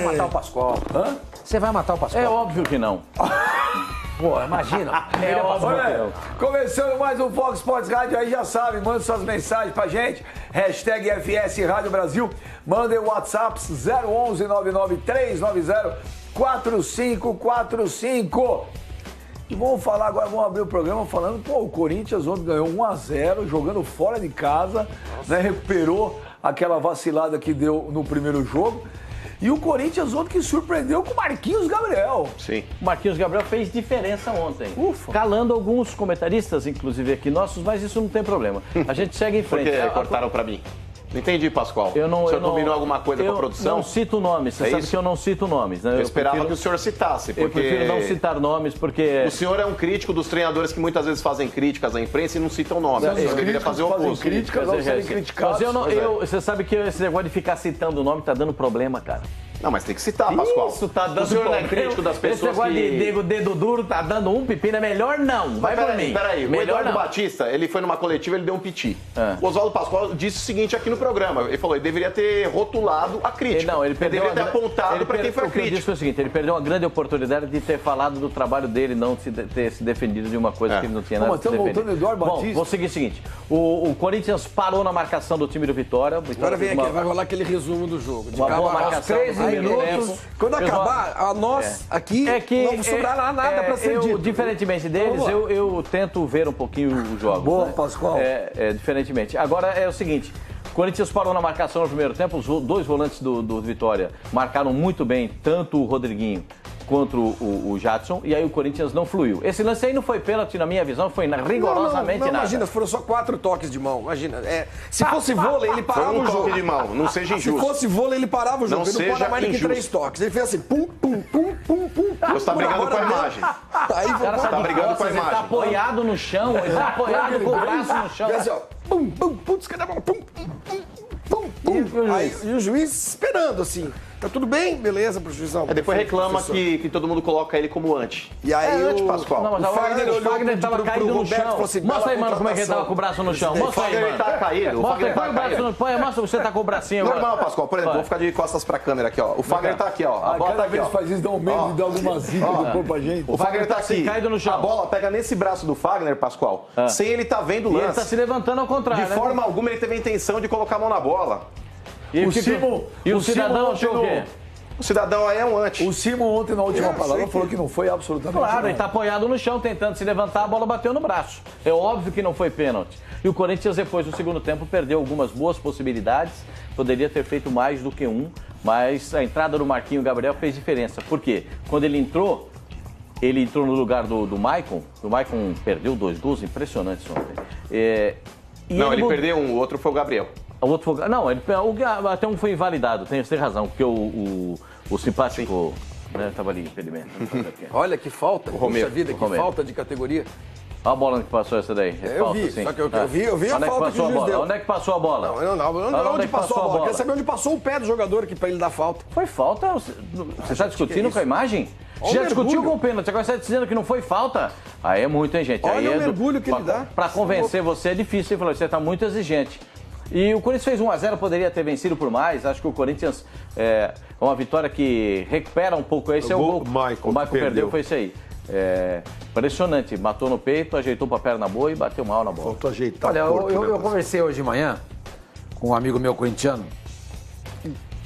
matar o Pascoal. Hã? Você vai matar o Pascoal? É óbvio que não. Pô, imagina. É óbvio que não. Começando mais um Fox Sports Rádio, aí já sabe, manda suas mensagens pra gente, hashtag FS Rádio Brasil, manda o WhatsApp 011 99 390 4545. E vamos falar agora, vamos abrir o programa falando, pô, o Corinthians ontem ganhou 1-0, jogando fora de casa, né, recuperou aquela vacilada que deu no primeiro jogo. E o Corinthians ontem que surpreendeu com o Marquinhos Gabriel. Sim. O Marquinhos Gabriel fez diferença ontem. Ufa. Calando alguns comentaristas, inclusive aqui nossos, mas isso não tem problema. A gente segue em frente. Por que cortaram pra mim? Não entendi, Pascoal. O senhor combinou alguma coisa com a produção? Eu não cito nomes, você sabe isso? que eu não cito nomes. Né? Eu esperava que o senhor citasse, porque... Eu prefiro não citar nomes, porque... O senhor é um crítico dos treinadores que muitas vezes fazem críticas à imprensa e não citam nomes. O senhor deveria fazer o oposto. Críticas ao serem criticados. Mas você sabe que esse negócio de ficar citando o nome tá dando problema, cara. Não, mas tem que citar, Pascoal. Isso tá dando O senhor não é problema. crítico das pessoas esse negócio que... de dedo duro tá dando um pepino, é melhor não. Vai por mim. Peraí, o Melhor Eduardo não. Batista, ele foi numa coletiva, ele deu um piti. É. O Oswaldo Pascoal disse o seguinte aqui no programa, ele falou, ele deveria ter rotulado a crítica. Ele deveria ter apontado para quem foi a O que eu crítica. disse foi o seguinte, ele perdeu uma grande oportunidade de ter falado do trabalho dele, não ter se defendido de uma coisa que ele não tinha nada a se defender. Voltando ao Eduardo Batista. Bom, vou seguir o seguinte, o Corinthians parou na marcação do time do Vitória. Agora vem aqui, vai rolar aquele resumo do jogo. Uma boa marcação. 13 minutos. Quando acabar, a nós aqui não vai sobrar nada para ser dito. Diferentemente deles, eu tento ver um pouquinho os jogos. Boa, né? Pascoal. Diferentemente. Agora é o seguinte, o Corinthians parou na marcação no primeiro tempo, os dois volantes do Vitória marcaram muito bem, tanto o Rodriguinho quanto o Jadson, e aí o Corinthians não fluiu. Esse lance aí não foi pênalti, na minha visão, foi rigorosamente não, nada. imagina, foram só 4 toques de mão, imagina. Se fosse vôlei, ele parava Foi um o jogo. toque de mão, não seja injusto. Se fosse vôlei, ele parava o jogo. Não Ele não pode seja dar mais do que injusto. 3 toques. Ele fez assim, pum, pum, pum, pum, pum. Você tá brigando com a imagem. Aí O cara tá de brigando costas, com a ele tá imagem. apoiado no chão, ele tá apoiado com o braço no chão. Fez assim, ó, pum, pum, putz, cadê a bola? Pum, pum, pum, pum, pum. E o juiz esperando, assim. Tá tudo bem? Beleza, pro juizão. Aí depois reclama Professor. que todo mundo coloca ele como anti. E aí anti, Pascoal. Não, mas O o Fagner olhou Fagner tava pro caído no Roberto e chão. falou assim, Mostra aí, bela mano, como é que ele tava com o braço no chão. Presidente. Mostra aí, Fagner mano. tá caído. O Mostra Fagner aí, põe tá o braço caído. no... Põe, mostra, você tá com o bracinho agora. Normal, Pascoal. Por exemplo, Vai. vou ficar de costas pra câmera aqui, ó. O Fagner tá aqui, ó. A bola tá Cada aqui, vez ó. faz isso, dá um medo de dar alguma zica do corpo pra gente. O Fagner tá assim, aqui. caído no chão. A bola pega nesse braço do Fagner, Pascoal, sem ele tá vendo o E ele lance. tá se levantando ao contrário, De né? forma alguma ele teve a intenção de colocar a mão na bola. E O Simon- e o o Simon cidadão ontem achou o quê? O cidadão aí é um anti. O Simon ontem, na última palavra, falou que não foi absolutamente Claro, nada. ele tá apoiado no chão, tentando se levantar, a bola bateu no braço. É óbvio que não foi pênalti. E o Corinthians, depois do segundo tempo, perdeu algumas boas possibilidades. Poderia ter feito mais do que um, mas a entrada do Marquinhos Gabriel fez diferença. Por quê? Quando ele entrou no lugar do Maicon. O Maicon perdeu 2 gols impressionantes ontem. Não, ele perdeu um, o outro foi o Gabriel. O outro foi, não, até um foi invalidado, tem razão, porque o simpático estava ali, impedimento. Olha que falta, Romero. puxa vida, que Romero. falta de categoria. Olha a bola que passou essa daí. É Eu falta, vi, sim. só que eu vi a Onde é falta que o passou a juiz bola? deu. Onde é que passou a bola? Onde passou a bola? Quer saber onde passou o pé do jogador aqui pra ele dar falta? Foi falta? Você está discutindo com a imagem? Olha Você já o discutiu mergulho. com o pênalti, agora você está dizendo que não foi falta? Aí é muito, hein, gente? Olha Aí o é mergulho que ele dá. Para convencer você é difícil, você falou, você está muito exigente. E o Corinthians fez 1-0, poderia ter vencido por mais. Acho que o Corinthians é uma vitória que recupera um pouco. Esse é o gol. O Maicon Perdeu, foi isso aí. Impressionante, matou no peito, ajeitou pra perna boa e bateu mal na bola. Faltou ajeitar Olha, o corpo, eu né, conversei hoje de manhã com um amigo meu corintiano.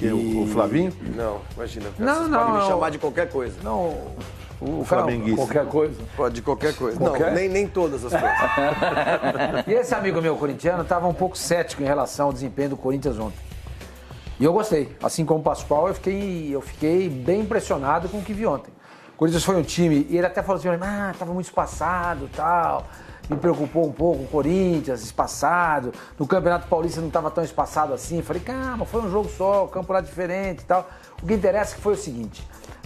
O Flavinho? Não, imagina. Não, Vocês não, podem me não. chamar de qualquer coisa. Não, o Flamenguista. Qualquer coisa. Pode de qualquer coisa. Qualquer? Não, nem todas as coisas. E esse amigo meu corintiano estava um pouco cético em relação ao desempenho do Corinthians ontem. E eu gostei. Assim como o Pascoal, eu fiquei bem impressionado com o que vi ontem. O Corinthians foi um time, e ele até falou assim, estava muito espaçado e tal. Me preocupou um pouco o Corinthians, espaçado. No Campeonato Paulista não estava tão espaçado assim. Falei, calma, foi um jogo só, o campo lá diferente e tal. O que interessa é que foi o seguinte,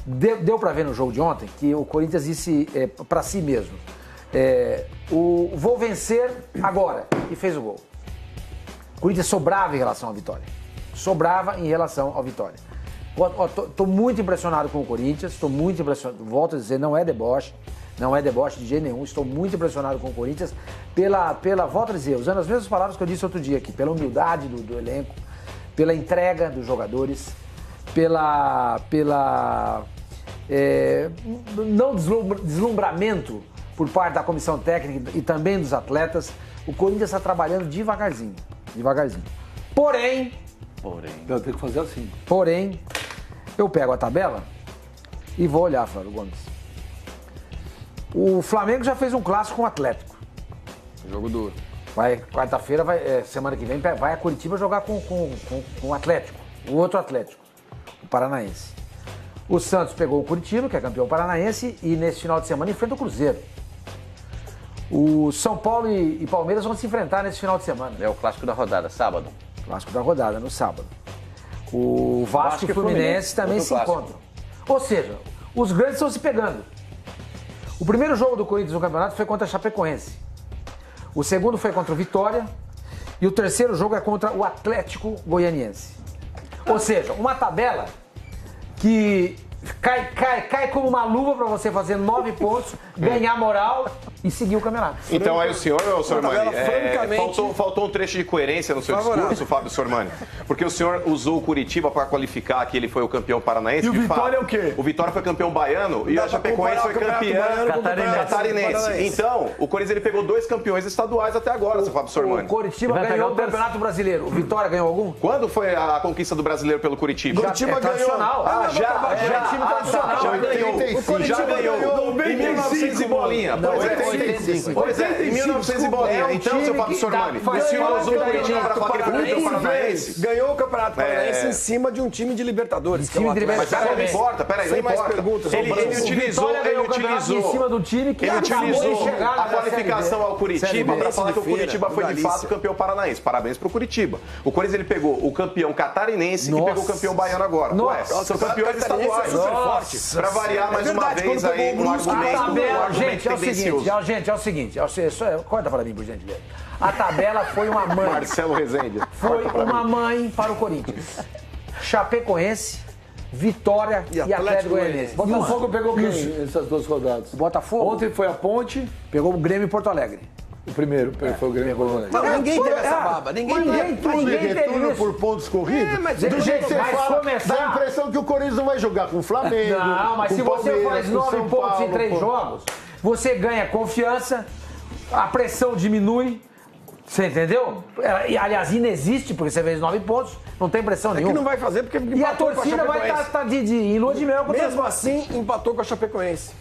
deu para ver no jogo de ontem que o Corinthians disse para si mesmo, vou vencer agora, e fez o gol. O Corinthians sobrava em relação à vitória. Sobrava em relação à vitória. Estou muito impressionado com o Corinthians, estou muito impressionado, volto a dizer, não é deboche de jeito nenhum, estou muito impressionado com o Corinthians volto a dizer, usando as mesmas palavras que eu disse outro dia aqui, pela humildade do elenco, pela entrega dos jogadores, não deslumbramento por parte da comissão técnica e também dos atletas, o Corinthians está trabalhando devagarzinho. Porém, Eu tenho que fazer assim. eu pego a tabela e vou olhar, Flávio Gomes. O Flamengo já fez um clássico com o Atlético. Jogo duro. Quarta-feira, semana que vem, vai a Curitiba jogar com o Atlético, o outro Atlético, o Paranaense. O Santos pegou o Curitiba, que é campeão paranaense, e nesse final de semana enfrenta o Cruzeiro. O São Paulo e Palmeiras vão se enfrentar nesse final de semana. É o clássico da rodada, sábado. Clássico da rodada, no sábado. O Vasco e o Fluminense também se encontram. Ou seja, os grandes estão se pegando. O primeiro jogo do Corinthians no campeonato foi contra a Chapecoense. O segundo foi contra o Vitória. E o terceiro jogo é contra o Atlético Goianiense. Ou seja, uma tabela que cai como uma luva para você fazer 9 pontos, ganhar moral e seguir o campeonato. Então aí o senhor Sormani, francamente, faltou um trecho de coerência no seu discurso, Fábio Sormani. Porque o senhor usou o Curitiba para qualificar que ele foi o campeão paranaense. E o de Vitória fato. é o quê? O Vitória foi campeão baiano e a Chapecoense foi campeã catarinense. Então, o Corinthians ele pegou 2 campeões estaduais até agora, seu Fábio Sormani. O Curitiba ganhou o Campeonato Brasileiro. O Vitória ganhou algum? Quando foi a conquista do brasileiro pelo Curitiba? Curitiba ganhou. Tradicional. Já ganhou. Já ganhou. Em 1900 e bolinha. Pois é, em 1900 e bolinha. Então, seu Fábio Sormani, o senhor usou o Curitiba para falar que ele foi campeão paranaense? Ganhou o Campeonato Paranaense em cima de um time de Libertadores. Mas não importa, peraí, não Sem mais importa. perguntas. Ele utilizou em cima do time que ele acabou de utilizou chegar a qualificação ao Curitiba para falar que o Curitiba foi de Galícia. fato campeão paranaense. Parabéns pro Curitiba. O Corinthians ele pegou o campeão catarinense e pegou o campeão baiano agora. Ué, são campeões estaduais. Para variar mais uma vez aí um argumento Gente, é o seguinte. Corta para mim, por gentileza. A tabela foi uma mãe. Marcelo Rezende. Foi uma mãe para o Corinthians. Chapecoense, Vitória e Atlético Goianiense. E o Botafogo pegou quem essas 2 rodadas? O Botafogo Ontem foi a Ponte, pegou o Grêmio e Porto Alegre. o primeiro foi o Grêmio. Não, ninguém teve essa baba. Ninguém teve. Retorno por pontos corridos? Do jeito que você fala, dá a impressão que o Corinthians não vai jogar com o Flamengo. Não, mas com se o você Palmeiras, faz com o 9 São pontos em Paulo, 3 pô. jogos, você ganha confiança, a pressão diminui. Você entendeu? E, aliás, inexiste, porque você fez 9 pontos, não tem pressão É que nenhuma. não vai fazer porque E a torcida vai estar em lua de mel. Mesmo assim, empatou com a Chapecoense.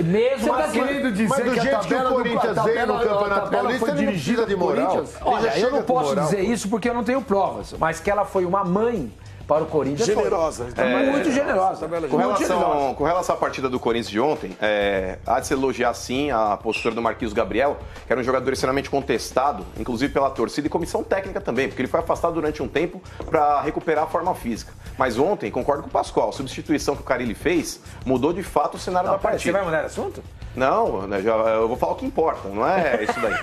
Mesmo Tá assim. querendo dizer Mas do que a jeito que o tabela Corinthians do veio no Campeonato Paulista, foi ele não precisa de moral. Corinthians? Olha, eu não posso dizer isso porque eu não tenho provas, mas que ela foi uma mãe para o Corinthians. Generosa. Muito generosa. Com relação à partida do Corinthians de ontem, há de se elogiar sim a postura do Marquinhos Gabriel, que era um jogador extremamente contestado, inclusive pela torcida e comissão técnica também, porque ele foi afastado durante um tempo para recuperar a forma física. Mas ontem, concordo com o Pascoal, a substituição que o Carille fez mudou de fato o cenário da partida. Você vai mudar de assunto? Não, né, eu vou falar o que importa, não é isso daí.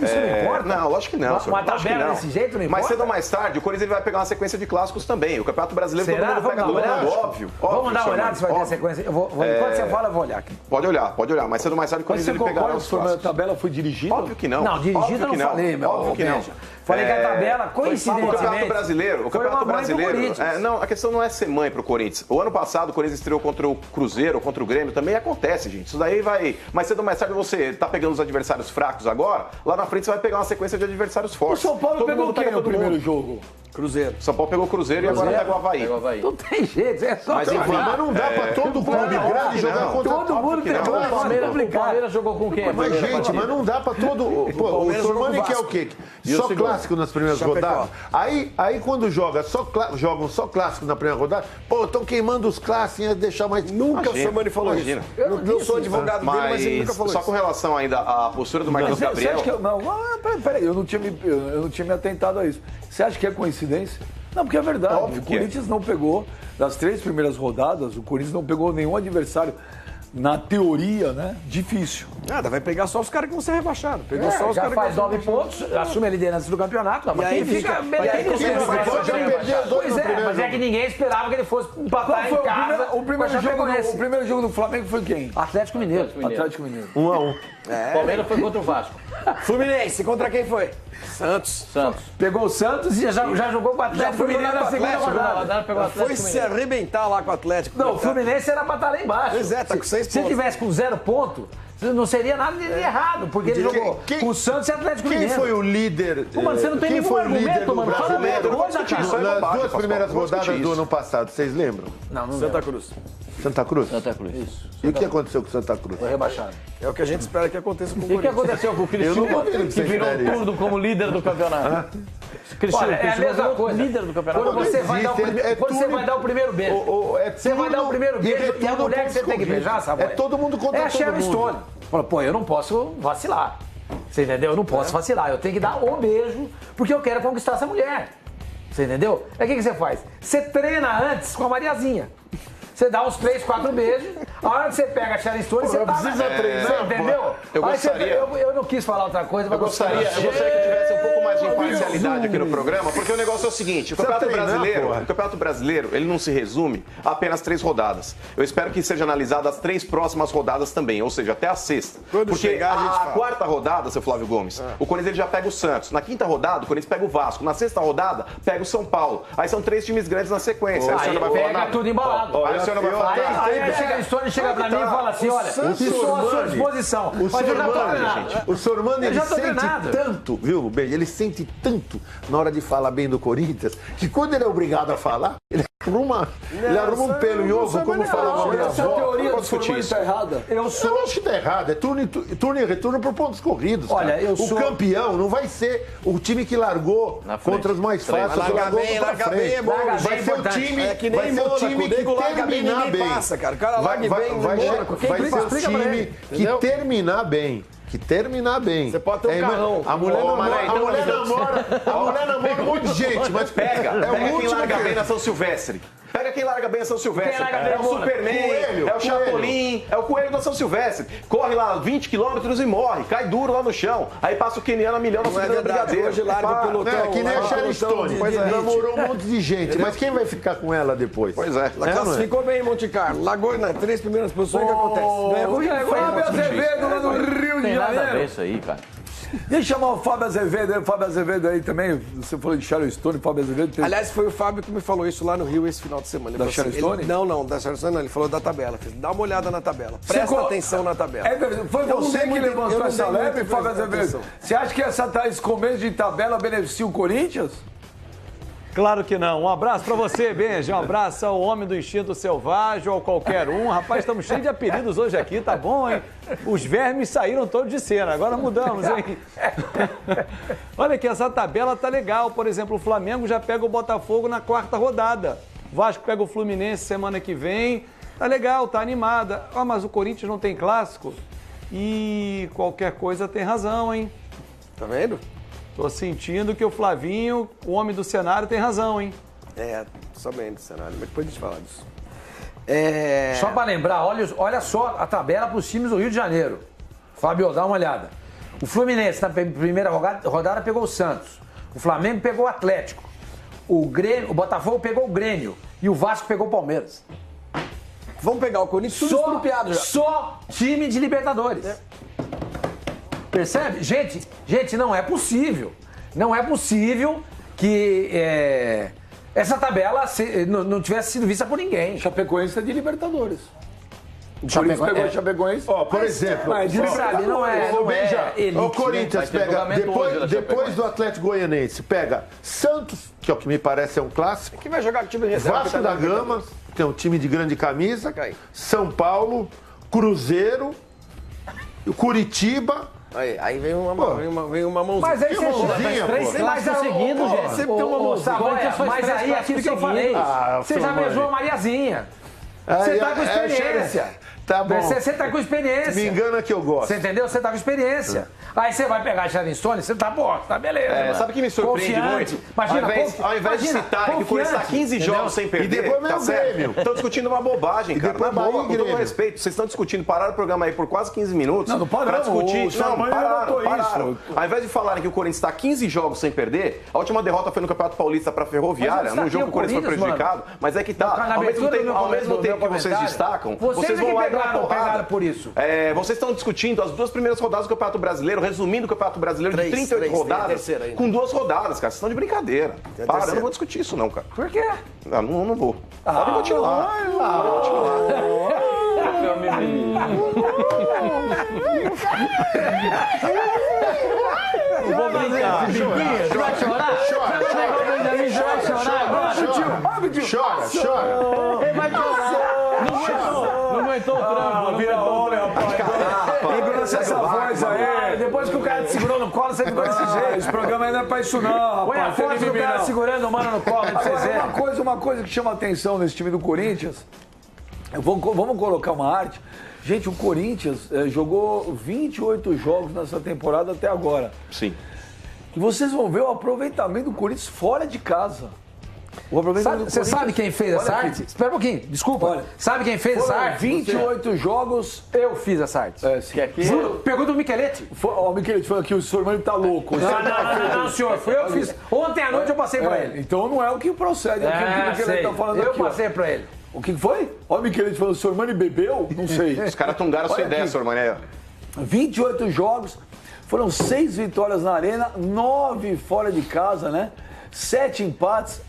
Isso não importa? Não, lógico que não. Uma tabela desse jeito não importa? Mais cedo ou mais tarde, o Corinthians ele vai pegar uma sequência de clássicos também. O Campeonato Brasileiro Será? todo mundo pega Vamos todo dar uma mundo, olhada? óbvio. Vamos dar uma olhada se vai ter óbvio. sequência. Enquanto você fala, eu vou olhar aqui. Pode olhar. Mais cedo ou mais tarde, o Mas Corinthians você ele pegará concorda os que a clássicos. tabela foi dirigida? Óbvio que não. Não, dirigida Óbvio eu que não falei, meu. Óbvio que não. Veja. Falei que a tabela, coincidentemente, O Campeonato Brasileiro, foi uma mãe pro Corinthians. não, a questão não é ser mãe pro Corinthians. O ano passado, o Corinthians estreou contra o Cruzeiro, contra o Grêmio, também acontece, gente. Isso daí vai... Mais cedo ou mais tarde, você tá pegando os adversários fracos agora, lá na frente você vai pegar uma sequência de adversários O fortes. São Paulo Todo pegou mundo quem pega no todo primeiro mundo. jogo? Cruzeiro. São Paulo pegou o Cruzeiro e agora pega o Havaí. Não tem jeito, é só Mas, enfim, Mas não dá pra todo clube grande jogar contra todo mundo tem Claro. o Palmeiras jogou com quem? Mas, gente, mas não dá pra todo. Pô, o Sormani quer o quê? Só clássico nas primeiras rodadas? Aí quando jogam só clássico na primeira rodada, pô, estão queimando os clássicos, ia deixar mais. Nunca o Sormani falou imagina. isso. Não sou advogado dele, mas ele nunca falou Só isso. com relação ainda à postura do Marquinhos Você Gabriel... acha que peraí, eu não tinha me atentado a isso. Você acha que é coincidência? Não, porque é verdade. Óbvio O que é. Corinthians não pegou, das 3 primeiras rodadas, o Corinthians não pegou nenhum adversário na teoria, né, difícil. Nada, vai pegar só os caras que vão ser rebaixados. Pegou só os já caras faz que vão ser 9 pontos, assume a liderança do campeonato. E aí fica... Pois é, mas é que ninguém esperava que ele fosse empatar em casa. O primeiro jogo do Flamengo foi quem? Atlético Mineiro. Atlético Mineiro. 1-1. Palmeiras foi contra o Vasco. Fluminense, contra quem foi? Santos. Pegou o Santos e já jogou com o Atlético Mineiro na segunda rodada. Pegou o Atlético Foi se arrebentar lá com o Atlético. Não, o Fluminense era pra estar lá embaixo. Pois é, tá com 6 Se pontos. tivesse com 0 ponto, não seria nada de errado, porque ele jogou com o Santos e Atlético Quem Mineiro. foi o líder? Pô, mano, você não tem quem nenhum foi o líder argumento, do mano. Fala a brasileiro? mesma coisa, cara. Isso é Nas bobagem, duas primeiras Pascoal. rodadas Vamos do discutir ano passado, vocês lembram? Não Santa Cruz. Santa Cruz? Santa Cruz. Isso. E o que aconteceu com Santa Cruz? Foi rebaixado. É o que a gente espera que aconteça com o E o que Corinthians. aconteceu com o Eu Cristiano, não duvido que que você virou espere isso. turno como líder do campeonato? Cristiano, Olha, é a mesma coisa. líder do campeonato. Quando você vai dar o primeiro, quando você vai dar o primeiro beijo. Você vai dar o primeiro beijo e a mulher que você tem que beijar, sabe? É todo mundo contra É a todo Sharon mundo. Stone. Fala, pô, eu não posso vacilar. Você entendeu? Eu não posso vacilar. Eu tenho que dar o beijo porque eu quero conquistar essa mulher. Você entendeu? Aí o que você faz? Você treina antes com a Mariazinha. Você dá uns 3, 4 beijos. A hora que você pega a Sharon Stone, você não tá... precisa treinar, Você entendeu? Eu Aí você- gostaria- eu não quis falar outra coisa, mas Eu gostaria que tivesse um pouco mais de imparcialidade aqui no programa, porque o negócio é o seguinte, o Campeonato Brasileiro, ele não se resume a apenas 3 rodadas. Eu espero que seja analisado as 3 próximas rodadas também, ou seja, até a sexta. Quando Porque chegar, a gente fala. quarta rodada, seu Flávio Gomes, o Corinthians ele já pega o Santos. Na quinta rodada, o Corinthians pega o Vasco. Na sexta rodada, pega o São Paulo. Aí são 3 times grandes na sequência. Aí o senhor não vai falar pega nada? tudo embalado. Aí o senhor não vai falar nada? Aí a Sharon Stone chega pra mim e fala assim, olha, estou à sua disposição. O Mas eu já tô treinado. Sormani, Eu ele já tô sente treinado. tanto, viu, bem? Ele sente tanto na hora de falar bem do Corinthians, que quando ele é obrigado a falar, ele arruma um pelo em ovo, como falava a minha Essa avó. teoria do discutir Sormani isso. tá errada. Eu Eu não sou... acho que tá errado, é turno e retorno por pontos corridos. Olha, cara. eu sou- O campeão não vai ser o time que largou Na frente. contra os mais fáceis, Vai largar largou bem, pra largar frente. bem é bom. Largar Vai bem ser o importante. time, É que nem vai ser o Mônaco, time o nego que larga bem, terminar ninguém bem. passa, cara. O cara larga bem no vai Mônaco. Quem ser o explica pra time ele, que entendeu? terminar bem. Que terminar bem. Você pode ter um carrão. A mulher Ô, namora, Mané, então, a mulher namora um monte de gente, mas Pega é o quem último larga que- bem na São Silvestre. Pega quem larga bem na São Silvestre. Quem larga bem É o na Superman, Coelho, é o Chapolin, é o Coelho da São Silvestre. Corre lá 20 quilômetros e morre, cai duro lá no chão. Aí passa o queniano a milhão na Não é subida da verdade, brigadeira. hoje larga o pelotão. É, que nem a larga o Sharon pelotão Stone. de elite. Namorou um monte de gente, mas quem vai ficar com ela depois? Pois é. Ela classificou bem em Monte Carlo. Largou nas 3 primeiras posições, o que acontece? Ganha corrida. Fábio Azevedo lá no Rio de Tem nada a ver Janeiro. isso aí, cara. Deixa eu chamar o Fábio Azevedo aí também. Você falou de Sharon Stone, Fábio Azevedo. Tem... Aliás, foi o Fábio que me falou isso lá no Rio esse final de semana. Ele Da falou Sharon assim, Stone? Não, da Sharon Stone não. Ele falou da tabela. Fez, dá uma olhada na tabela. Presta atenção na tabela. É verdade. Foi Eu não você dei que muita- eu levantou não essa dei leve, muita Fábio Azevedo? atenção. Você acha que esse começo de tabela beneficia o Corinthians? Claro que não. Um abraço pra você, Benja. Um abraço ao homem do instinto selvagem ou qualquer um. Rapaz, estamos cheios de apelidos hoje aqui, tá bom, hein? Os vermes saíram todos de cena. Agora mudamos, hein? Olha aqui, essa tabela tá legal. Por exemplo, o Flamengo já pega o Botafogo na 4ª rodada. O Vasco pega o Fluminense semana que vem. Tá legal, tá animada. Ah, mas o Corinthians não tem clássico? E qualquer coisa tem razão, hein? Tá vendo? Tô sentindo que o Flavinho, o homem do cenário, tem razão, hein? É, só bem do cenário, mas depois a gente fala disso. Só para lembrar, olha só a tabela para os times do Rio de Janeiro. Fábio, dá uma olhada. O Fluminense, na primeira rodada, pegou o Santos. O Flamengo pegou o Atlético. O Botafogo pegou o Grêmio. E o Vasco pegou o Palmeiras. Vamos pegar o Corinthians tudo estrupiado já. Só time de Libertadores. Percebe? Gente, não é possível. Não é possível que essa tabela não tivesse sido vista por ninguém. Chapecoense é de Libertadores. O Chapecoense- Corinthians pegou é. a Chapecoense. Ó, por exemplo, Mas de Sabe, não é elite, o Corinthians Vai ter pega, julgamento hoje da depois Chapecoense. do Atlético Goianiense, pega Santos, que é o que me parece é um clássico, Quem vai jogar com o time de reserva? Vasco que tá da na Gama, Libertadores? que é um time de grande camisa, Cair. São Paulo, Cruzeiro, Curitiba. Aí vem uma mãozinha. Mas aí Que você mãozinha, três pô. clássicos seguidos, gente. Sempre tem uma mãozinha. Mas aí é aquilo que eu falei. Ah, Você já Sormani. beijou a Mariazinha. Você tá com experiência. Tá bom. Você tá com experiência. Me engana que eu gosto. Você entendeu? Você tá com experiência. Aí você vai pegar a Sharon Stone, você tá bom, tá beleza. mano. Sabe o que me surpreende Confiante. muito? Imagina, ao invés de citarem que o Corinthians está 15 jogos sem perder, E depois vem tá o certo? Grêmio. Estão discutindo uma bobagem, cara. depois Na boa, Bahia e com todo Grêmio. respeito, vocês estão discutindo, pararam o programa aí por quase 15 minutos. Não paramos, pra discutir. o Sormani levantou isso. Ao invés de falarem que o Corinthians está 15 jogos sem perder, a última derrota foi no Campeonato Paulista para a Ferroviária, Mas num onde jogo que o Corinthians foi Corinthians, prejudicado. Mas é que Na tá. Ao mesmo abertura do tempo, meu que vocês comentário, destacam, vocês vocês é que vão lá e dão pegaram porrada. por isso. Vocês estão discutindo as 2 primeiras rodadas do Campeonato Brasileiro, resumindo o Campeonato Brasileiro de 38 rodadas, com 2 rodadas, cara. Vocês estão de brincadeira. Para, eu não vou discutir isso não, cara. Por quê? Não vou. Pode continuar. Vou brincar. Vai chorar? Chora, Vai pegar o Benjamin, você vai chorar agora? chora. Ele vai chorar. Não aguentou o trampo. Vira homem, rapaz. Engrossa essa voz aí. Depois que o cara te segurou no colo, você ficou desse jeito. Esse programa ainda é pra isso não, Põe a rapaz. foto do cara segurando o mano no colo pra vocês Agora, verem. uma coisa que chama atenção nesse time do Corinthians, vamos colocar uma arte. Gente, o Corinthians jogou 28 jogos nessa temporada até agora. Sim. E vocês vão ver o aproveitamento do Corinthians fora de casa. O aproveitamento do Você Corinthians- sabe quem fez essa Olha aqui. arte? Espera um pouquinho, desculpa. Olha, Sabe quem fez essa Foram arte? 28 jogos. Eu fiz essa arte. Juro, pergunta do Micheletti. Ó, o Michele falou que o Sormani tá louco. Não, senhor, fui eu que fiz. Ontem à noite eu passei pra ele. Então não é o que procede, é o que o Michele sei. tá falando Eu aqui. ó. passei pra ele. O que foi? Olha o Michele falando, o Sormani bebeu? Não sei. Os caras tungaram a sua Olha ideia, aqui. senhor Mané. 28 jogos, foram 6 vitórias na Arena, 9 fora de casa, né? 7 empates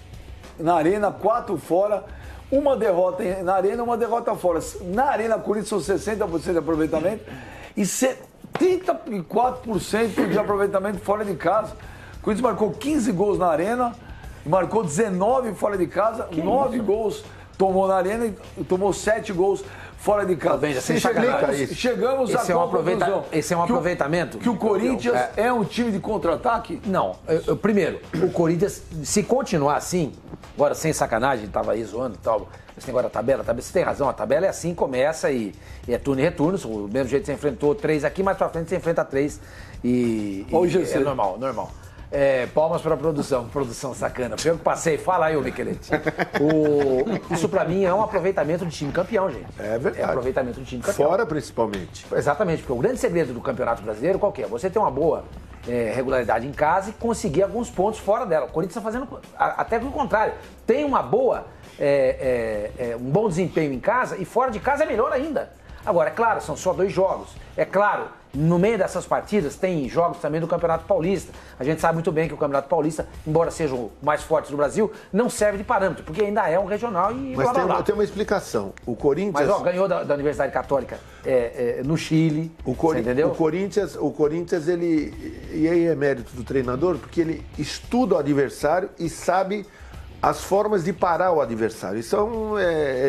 na Arena, 4 fora, uma derrota na Arena, uma derrota fora. Na Arena, Corinthians são 60% de aproveitamento e 34% de aproveitamento fora de casa. O Corinthians marcou 15 gols na Arena, marcou 19 fora de casa, 9 gols tomou na Arena e tomou 7 gols fora de casa. Benja, sem sacanagem. Chegamos Esse a é um qual conclusão? esse é um aproveitamento. Que o Corinthians é um time de contra-ataque? Não, primeiro, o Corinthians, se continuar assim, agora sem sacanagem, tava aí zoando e tal, esse negócio da tabela, você tem razão, a tabela é assim, começa e é turno e retorno, o mesmo jeito que você enfrentou 3 aqui, mais pra frente você enfrenta 3 Hoje é normal. Palmas pra produção sacana. Foi eu que passei, fala aí, ô Micheletti. Isso pra mim é um aproveitamento de time campeão, gente. É verdade. É aproveitamento de time campeão. Fora, principalmente. Exatamente, porque o grande segredo do Campeonato Brasileiro qual que é? Você ter uma boa regularidade em casa e conseguir alguns pontos fora dela. O Corinthians está fazendo até o contrário. Tem uma boa, um bom desempenho em casa e fora de casa é melhor ainda. Agora, é claro, são só 2 jogos. É claro, no meio dessas partidas tem jogos também do Campeonato Paulista. A gente sabe muito bem que o Campeonato Paulista, embora seja o mais forte do Brasil, não serve de parâmetro, porque ainda é um regional e Mas blá, blá, blá. tem uma explicação. O Corinthians... Mas, ganhou da Universidade Católica no Chile, você entendeu? O Corinthians, ele... E aí é mérito do treinador, porque ele estuda o adversário e sabe as formas de parar o adversário. E são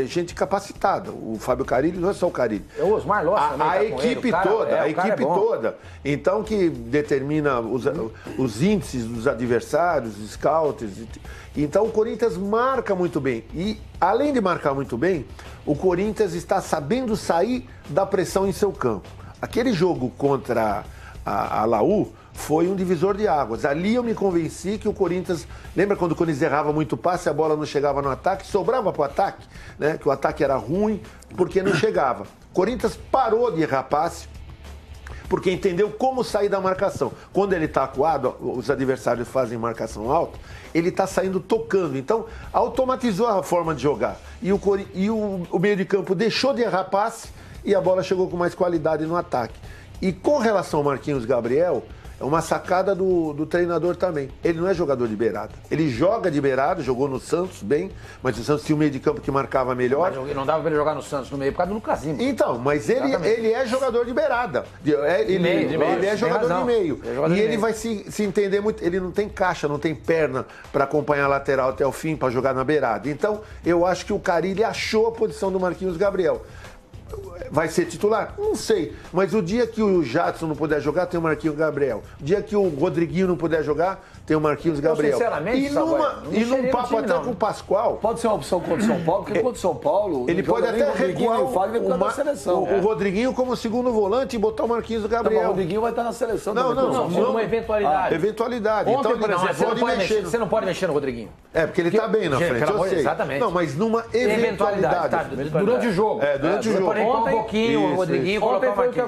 gente capacitada. O Fábio Carille não é só o Carille. O Osmar Loss também A tá com equipe ele. O cara- toda, a o cara é equipe bom. toda. Então que determina os índices dos adversários, os scouts. Então o Corinthians marca muito bem. E além de marcar muito bem, o Corinthians está sabendo sair da pressão em seu campo. Aquele jogo contra a Laú foi um divisor de águas. Ali eu me convenci que o Corinthians... Lembra quando o Corinthians errava muito passe, a bola não chegava no ataque, sobrava para o ataque, né? Que o ataque era ruim porque não chegava. O Corinthians parou de errar passe porque entendeu como sair da marcação. Quando ele está acuado, os adversários fazem marcação alta, ele está saindo tocando. Então, automatizou a forma de jogar. E o meio de campo deixou de errar passe e a bola chegou com mais qualidade no ataque. E com relação ao Marquinhos Gabriel, é uma sacada do treinador também. Ele não é jogador de beirada. Ele joga de beirada, jogou no Santos bem, mas o Santos tinha um meio de campo que marcava melhor. Mas não dava pra ele jogar no Santos no meio por causa do Lucas Lima. Então, mas ele é jogador de beirada. Ele é jogador de meio. E ele vai se entender muito. Ele não tem caixa, não tem perna para acompanhar a lateral até o fim, para jogar na beirada. Então, eu acho que o Carille achou a posição do Marquinhos Gabriel. Vai ser titular? Não sei. Mas o dia que o Jadson não puder jogar, tem o Marquinhos Gabriel. O dia que o Rodriguinho não puder jogar, tem o Marquinhos Gabriel. sinceramente, E, num papo até com o Pascoal, Pode ser uma opção contra o São Paulo, porque contra o São Paulo, ele não pode joga nem até o Rodriguinho recuar nem o Fagner por causa da seleção. o Rodriguinho como segundo volante e botar o Marquinhos Não, mas Gabriel. o Rodriguinho vai estar na seleção. Não, também, não, Por uma eventualidade. Eventualidade. Ontem, Então por ele exemplo, você não pode mexer, no- você não pode mexer no Rodriguinho. É, porque ele tá bem na Gente, frente, pelo eu amor de sei. Deus, exatamente. Não, mas numa eventualidade. Tá, durante o jogo. Durante o Você jogo. pode pôr um Ontem- pouquinho o Isso, Rodriguinho e Ontem colocar o foi o que Marquinhos.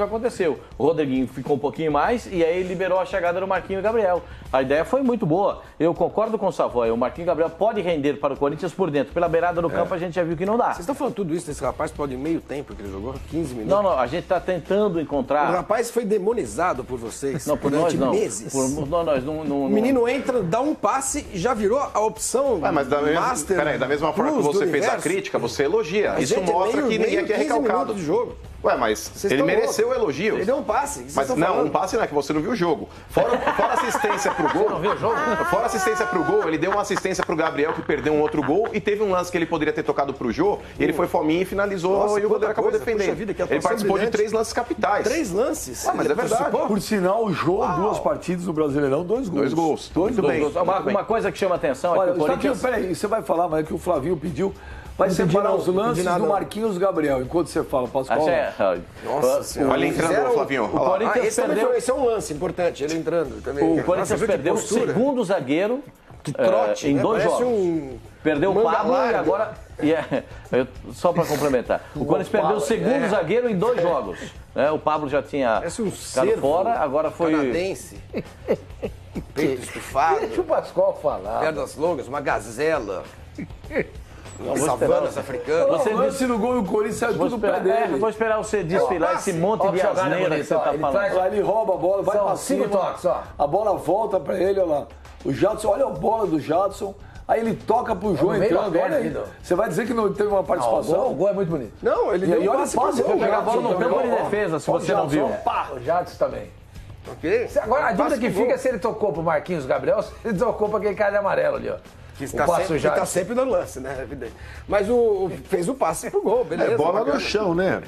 aconteceu. O Rodriguinho ficou um pouquinho mais e aí liberou a chegada do Marquinhos Gabriel. A ideia foi muito boa. Eu concordo com o Savoy. O Marquinhos Gabriel pode render para o Corinthians por dentro. Pela beirada do campo a gente já viu que não dá. Vocês estão falando tudo isso desse rapaz pode em meio tempo que ele jogou? 15 minutos? Não, a gente está tentando O encontrar. rapaz foi demonizado por vocês Não, por nós durante não. meses. Nós não. O menino entra, dá um passe e já virou a opção Mas master. da mesma forma que plus do você fez a universo. crítica, você elogia. Mas, Isso gente, mostra que ninguém aqui é 15 recalcado. minutos de jogo. Ué, mas Vocês ele estão mereceu loucos. elogios. Ele deu um passe. que vocês Mas estão não, falando. um passe não, é que você não viu o jogo. Fora assistência pro gol. não viu o jogo? Fora assistência pro gol, ele deu uma assistência pro Gabriel que perdeu um outro gol e teve um lance que ele poderia ter tocado pro Jô, e ele foi fominha e finalizou Nossa, e o quanta goleiro acabou coisa. defendendo. Puxa vida, que Ele atuação participou brilhante. de 3 lances capitais. 3 lances. Ah, mas Ele é verdade. participou? Por sinal, o Jô, 2 partidas no Brasileirão, 2 gols. 2 gols. Dois Muito gols. bem. Uma coisa que chama atenção é Olha, que o Corinthians. peraí, você vai falar, mas é que o Flavinho pediu. Vai Não pedi separar não, os não pedi lances nada, do não. Marquinhos Gabriel, enquanto você fala, Pascoal. Nossa senhora. Olha ele entrando, Fizeram- Flavinho. Olha lá. Corinthians esse, também perdeu- foi, esse é um lance importante, ele entrando também. O Nossa, Corinthians viu que perdeu o postura? segundo zagueiro Que trote, em né? 2 Parece jogos. um Perdeu o manga Pablo e larga. agora. Só para complementar. O Corinthians perdeu o segundo zagueiro em 2 jogos. Né? O Pablo já tinha Parece um ficado cervo fora, agora foi. canadense. Peito estufado, Deixa o Pascoal falar. pernas longas, uma gazela. vou Savanas esperar. africanas. Você O lance no gol e o Corinthians saiu Vou tudo pé esperar, dele. vou esperar você desfilar esse monte Ó, de jogada asneira que bonita, você ó, tá ele falando. traz Lá ele rouba a bola, vai São pra 5 cima. toques, ó. A bola volta pra ele, olha lá. O Jadson, olha a bola do Jadson. Aí ele toca pro João no meio da entrando. perna Olha aí. ainda. Você vai dizer que não teve uma Não, o participação? gol é muito bonito. Não, ele E aí, deu um olha passe o pro passe, gol. foi Pegar a bola no Jadson, campo de ó, defesa, se ó, você não Jadson, viu. pá. O Jadson também. Ok? Agora, a dúvida Passe que pro fica é gol. se ele tocou pro Marquinhos Gabriel ou se ele tocou pra aquele cara de amarelo ali, ó. Que O está passo sempre, já- que tá sempre no lance, né? É evidente. Mas fez o passe pro gol, beleza. É bola bacana. no chão, né?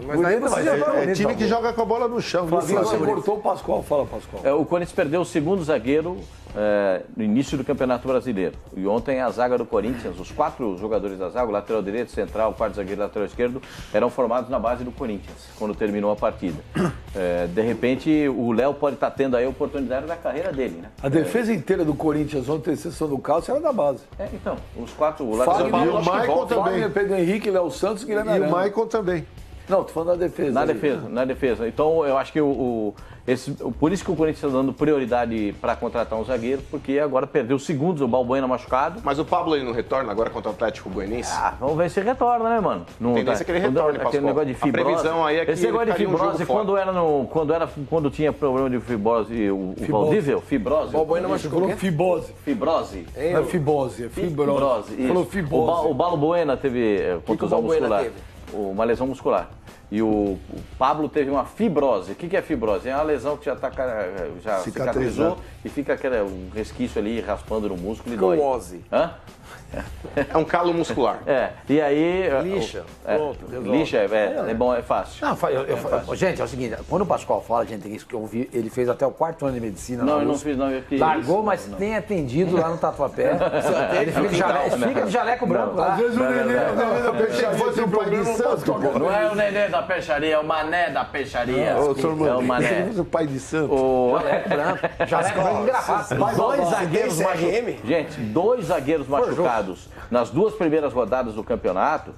Mas ainda mas assim, É time que joga com a bola no chão. viu, Flavinho, você Flávio? cortou o Pascoal. Fala, Pascoal. O Corinthians perdeu o segundo zagueiro no início do Campeonato Brasileiro. E ontem a zaga do Corinthians, os 4 jogadores da zaga, o lateral direito, central, o quarto zagueiro e lateral esquerdo, eram formados na base do Corinthians, quando terminou a partida. De repente, o Léo pode estar tendo aí a oportunidade da carreira dele, né? A defesa inteira do Corinthians ontem, exceção do Cássio, era da base. Então, os 4, o lateral Fagner, e o acho que Michael volta. também. Fagner, Pedro Henrique, Léo Santos e Guilherme E o Arana. Maicon também. Não, tô falando da defesa. Na aí. defesa. Então, eu acho que por isso que o Corinthians está dando prioridade para contratar um zagueiro, porque agora perdeu o segundo, o Balbuena machucado. Mas o Pablo ele não retorna agora contra o Atlético Goianiense? Vamos ver se retorna, né, mano? Não Tendência é que ele retorne, Aquele Pascoal. negócio de A fibrose. previsão aí é que Esse negócio de ele ficaria um fibrose, jogo quando tinha problema de fibrose, o Valdívia, fibrose. Balbuena Você machucou falou quem? fibose. Fibrose. Não é fibose, é fibrose. isso. Falou fibose. O Balbuena teve contusão Balbuena muscular. teve? Uma lesão muscular. E o Pablo teve uma fibrose. O que é fibrose? É uma lesão que já cicatrizou e fica um resquício ali raspando no músculo e dói. Fibrose. Hã? É um calo muscular. E aí... Lixa. Pronto, resolve. Lixa, é bom, é fácil. Não, gente, é o seguinte, quando o Pascoal fala, gente, tem isso que eu vi, ele fez até o 4º ano de medicina. Não, na eu não USP. fiz, não. Eu fiz Largou, isso. mas Não. tem atendido lá no Tatuapé. Ele fica de jaleco branco lá. Às vezes o neném da peixaria fosse tem um pai de problema, santo, Pascoal. Não é o neném da peixaria, é o mané da peixaria. Ô, senhor É o Mano, mané. o pai de santo. Jaleco branco. Jaleco branco engraçado. Dois zagueiros tem CRM? machucados. Gente, 2 zagueiros machucados nas 2 primeiras rodadas do campeonato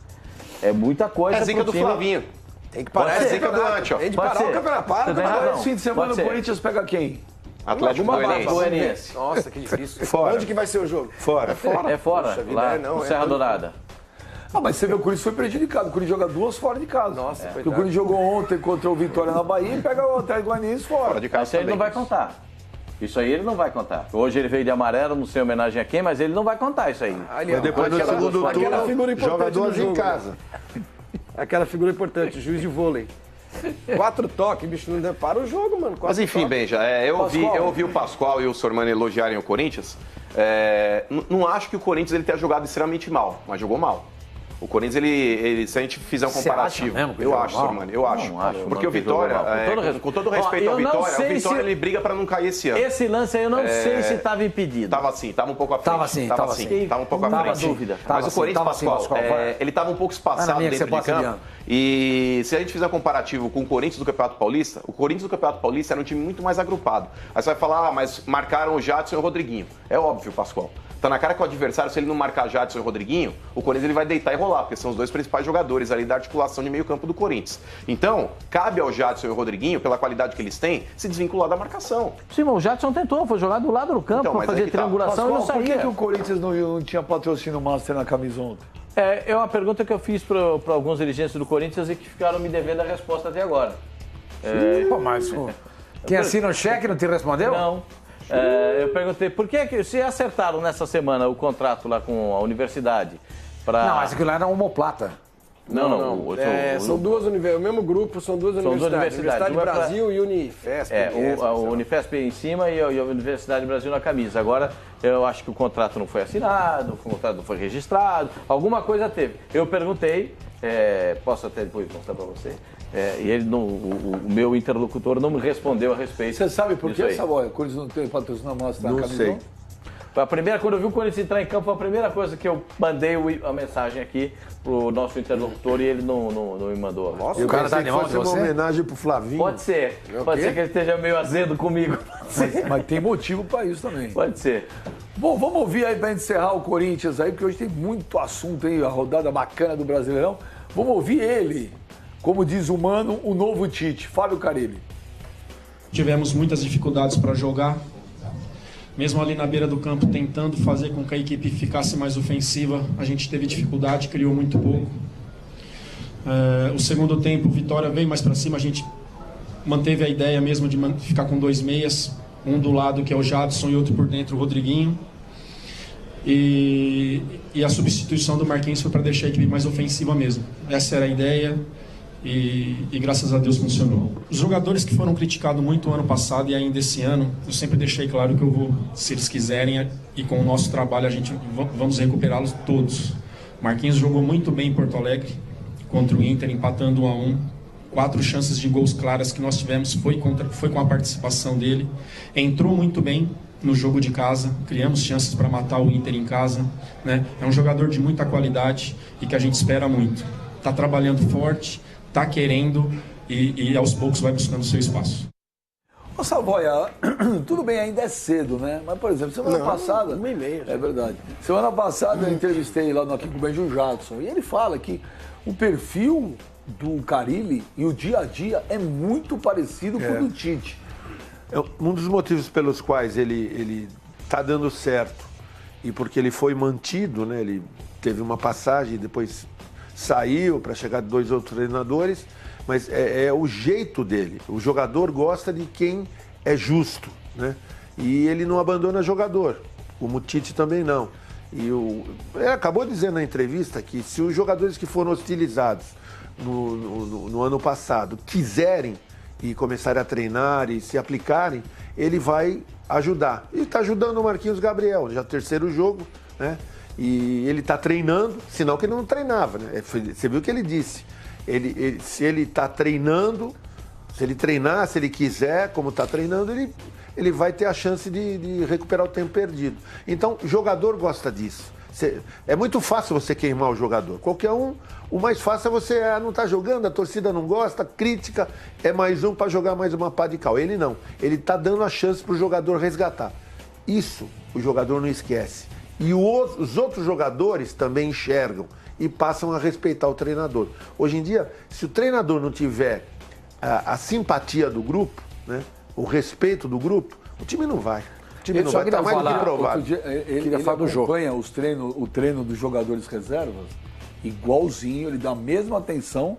é muita coisa. É zica pro do time. Flavinho. Tem que parar Pode esse ser. Zica do campeonato. Ante, ó. Tem de Pode parar o ser. campeonato. Para Você o tem campeonato. razão. Esse fim de semana Pode o ser. Corinthians pega quem? Atlético Goianiense. Goianiense. Nossa, que difícil. Fora. Onde que vai ser o jogo? Fora. É fora, Poxa vida, lá é, não, no é Serra tanto. Dourada. Ah, mas você vê, o Corinthians foi prejudicado. O Corinthians joga 2 fora de casa. Nossa, Porque o coitado. Corinthians jogou ontem contra o Vitória na Bahia e pega o Atlético Goianiense fora. Fora de casa Isso aí ele também. não vai contar. Isso aí ele não vai contar. Hoje ele veio de amarelo, não sei homenagem a quem, mas ele não vai contar isso aí. Ali, Mas ó, depois no aquela- segundo aquela figura turno, importante joga 2 do em jogo, casa. Aquela figura importante, juiz de vôlei. 4 toques, bicho, não para o jogo, mano. 4 Mas enfim, toques. Benja, eu ouvi o Pascoal e o Sormani elogiarem o Corinthians. Não acho que o Corinthians ele tenha jogado extremamente mal, mas jogou mal. O Corinthians, ele se a gente fizer um comparativo... Mesmo que eu ele acho, jogou Sormani, eu acho. Não acho, Porque não, o Vitória, com todo respeito ao Vitória, o Vitória ele briga para não cair esse ano. Esse lance aí eu não sei se estava impedido. Tava assim, tava um pouco à frente. Tava sim. Tava um pouco à Tava frente. dúvida. Mas o Corinthians, Pascoal, ele tava um pouco espaçado dentro de campo. E se a gente fizer um comparativo com o Corinthians do Campeonato Paulista, o Corinthians do Campeonato Paulista era um time muito mais agrupado. Aí você vai falar, mas marcaram o Jadson e o Rodriguinho. É óbvio, Pascoal. Tá na cara que o adversário, se ele não marcar Jadson e Rodriguinho, o Corinthians ele vai deitar e rolar, porque são os dois principais jogadores ali da articulação de meio campo do Corinthians. Então, cabe ao Jadson e ao Rodriguinho, pela qualidade que eles têm, se desvincular da marcação. Sim, mas o Jadson tentou, foi jogar do lado do campo Então, para fazer triangulação e não Pascoal, saía. por que o Corinthians não tinha patrocínio master na camisa ontem? É uma pergunta que eu fiz para alguns dirigentes do Corinthians e que ficaram me devendo a resposta até agora. Pô, mas quem assina o cheque não te respondeu? Não. Eu perguntei, por que se acertaram nessa semana o contrato lá com a universidade? Não, mas aquilo lá era omoplata. Não. São duas universidades, o mesmo grupo, são duas universidades. Universidade Uma Brasil e Unifesp. A Unifesp em cima e a Universidade Brasil na camisa. Agora, eu acho que o contrato não foi assinado, o contrato não foi registrado, alguma coisa teve. Eu perguntei, posso até depois mostrar para você, e ele o meu interlocutor não me respondeu a respeito. Você sabe por disso que, aí. Savoia, o Corinthians não tem patrocínio master na Não camisa sei. ontem? Quando eu vi o Corinthians entrar em campo, foi a primeira coisa que eu mandei a mensagem aqui pro nosso interlocutor e ele não me mandou. Eu O cara tá pensei que animal fosse de uma você? homenagem pro Flavinho. Pode ser. Pode ser que ele esteja meio azedo comigo. Mas tem motivo para isso também. Pode ser. Bom, vamos ouvir aí para encerrar o Corinthians aí, porque hoje tem muito assunto aí, a rodada bacana do Brasileirão. Vamos ouvir ele, como diz o Mano, o novo Tite, Fábio Carille. Tivemos muitas dificuldades para jogar, mesmo ali na beira do campo tentando fazer com que a equipe ficasse mais ofensiva, a gente teve dificuldade, criou muito pouco. O segundo tempo, o Vitória veio mais para cima, a gente manteve a ideia mesmo de ficar com dois meias, um do lado que é o Jadson e outro por dentro o Rodriguinho. E a substituição do Marquinhos foi para deixar a equipe mais ofensiva mesmo. Essa era a ideia. E graças a Deus funcionou. Os jogadores que foram criticados muito ano passado e ainda esse ano, eu sempre deixei claro que eu vou, se eles quiserem, e com o nosso trabalho a gente vamos recuperá-los todos. Marquinhos jogou muito bem em Porto Alegre contra o Inter, empatando 1-1. 4 chances de gols claras que nós tivemos foi com a participação dele. Entrou muito bem no jogo de casa, criamos chances para matar o Inter em casa, né? É um jogador de muita qualidade e que a gente espera muito. Está trabalhando forte, está querendo e aos poucos vai buscando o seu espaço. Ô Savoia, tudo bem, ainda é cedo, né? Mas, por exemplo, semana passada... 1h30. É verdade. Semana passada eu entrevistei lá aqui com o Benjo Jadson e ele fala que o perfil do Carille e o dia a dia é muito parecido com o do Tite. Um dos motivos pelos quais ele está dando certo e porque ele foi mantido, né? Ele teve uma passagem, depois saiu para chegar 2 outros treinadores, mas é o jeito dele. O jogador gosta de quem é justo, né? E ele não abandona jogador. O Tite também não. Ele acabou dizendo na entrevista que se os jogadores que foram hostilizados no ano passado quiserem e começarem a treinar e se aplicarem, ele vai ajudar. E está ajudando o Marquinhos Gabriel, já 3º jogo, né? E ele está treinando, sinal que ele não treinava, né? Você viu o que ele disse. Se ele está treinando, se ele treinar, se ele quiser, como está treinando, ele vai ter a chance de recuperar o tempo perdido. Então, o jogador gosta disso. É muito fácil você queimar o jogador. Qualquer um, o mais fácil é você não está jogando, a torcida não gosta, crítica, é mais um para jogar mais uma pá de cal. Ele não. Ele está dando a chance para o jogador resgatar. Isso o jogador não esquece. E os outros jogadores também enxergam e passam a respeitar o treinador. Hoje em dia, se o treinador não tiver a simpatia do grupo, né, o respeito do grupo, o time não vai. O time não vai, está mais do que provado. Ele acompanha o treino dos jogadores reservas igualzinho, ele dá a mesma atenção,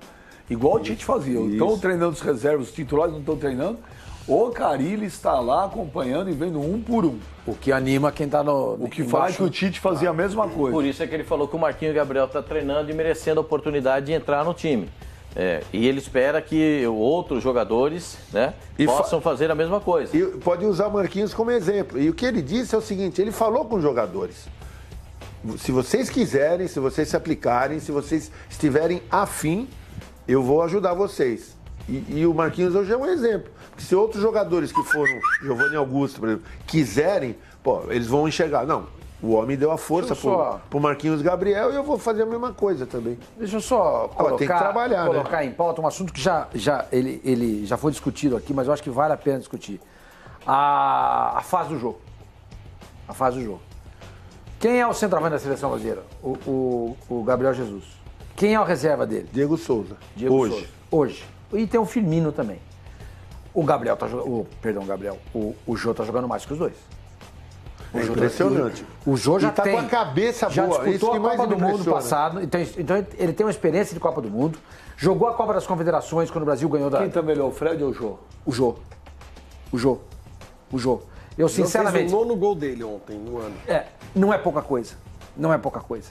igual o Tite fazia. Estão treinando os reservas, os titulares não estão treinando. O Carille está lá acompanhando e vendo um por um. O que anima quem está no... O que faz que o Tite fazia a mesma coisa. Por isso é que ele falou que o Marquinhos Gabriel está treinando e merecendo a oportunidade de entrar no time. E ele espera que outros jogadores, né, possam fazer a mesma coisa. E pode usar o Marquinhos como exemplo. E o que ele disse é o seguinte, ele falou com os jogadores. Se vocês quiserem, se vocês se aplicarem, se vocês estiverem afim, eu vou ajudar vocês. E o Marquinhos hoje é um exemplo. Porque se outros jogadores que foram, Giovanni Augusto, por exemplo, quiserem, pô, eles vão enxergar. Não, o homem deu a força pro Marquinhos Gabriel e eu vou fazer a mesma coisa também. Deixa eu só colocar, tem que trabalhar, em pauta um assunto que ele já foi discutido aqui, mas eu acho que vale a pena discutir. A fase do jogo. A fase do jogo. Quem é o centroavante da seleção brasileira? O Gabriel Jesus. Quem é o reserva dele? Diego Souza. Hoje. E tem o Firmino também. O Gabriel tá jogando. Perdão, Gabriel. O Jô tá jogando mais que os dois. Impressionante. O Jô já tá tem. Com a cabeça já boa. disputou Isso que a mais Copa do Mundo impressiona. passado. Então ele tem uma experiência de Copa do Mundo. Jogou a Copa das Confederações quando o Brasil ganhou da. Quem tá melhor, o Fred ou o Jô? O Jô. Eu sinceramente. Fez o 9º gol dele ontem, no ano. Não é pouca coisa. Não é pouca coisa.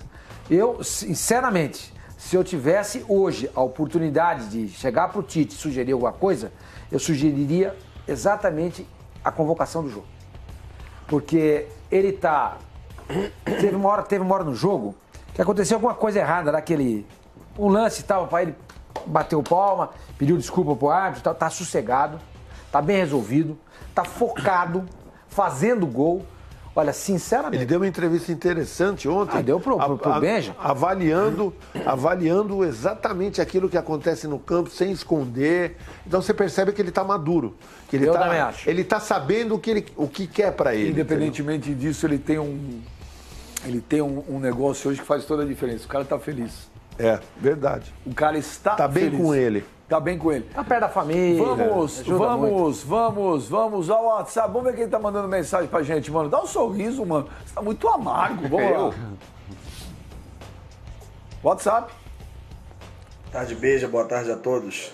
Eu, sinceramente, se eu tivesse hoje a oportunidade de chegar pro Tite e sugerir alguma coisa, eu sugeriria exatamente a convocação do jogo. Porque ele tá. Teve uma hora no jogo que aconteceu alguma coisa errada, daquele. Um lance e tal, para ele bateu palma, pediu desculpa pro árbitro, tal, tá sossegado, tá bem resolvido, tá focado, fazendo gol. Olha, sinceramente. Ele deu uma entrevista interessante ontem. Deu pro Benja. Avaliando exatamente aquilo que acontece no campo, sem esconder. Então você percebe que ele está maduro. Que ele também acho. Ele está sabendo o que quer para ele. Independentemente disso, ele tem um negócio hoje que faz toda a diferença. O cara está feliz. É, verdade. O cara está bem feliz. com ele. Tá bem com ele. Tá perto da família. Vamos ao WhatsApp. Vamos ver quem tá mandando mensagem pra gente, mano. Dá um sorriso, mano. Você tá muito amargo. Vamos lá. WhatsApp. Boa tarde, Beija. Boa tarde a todos.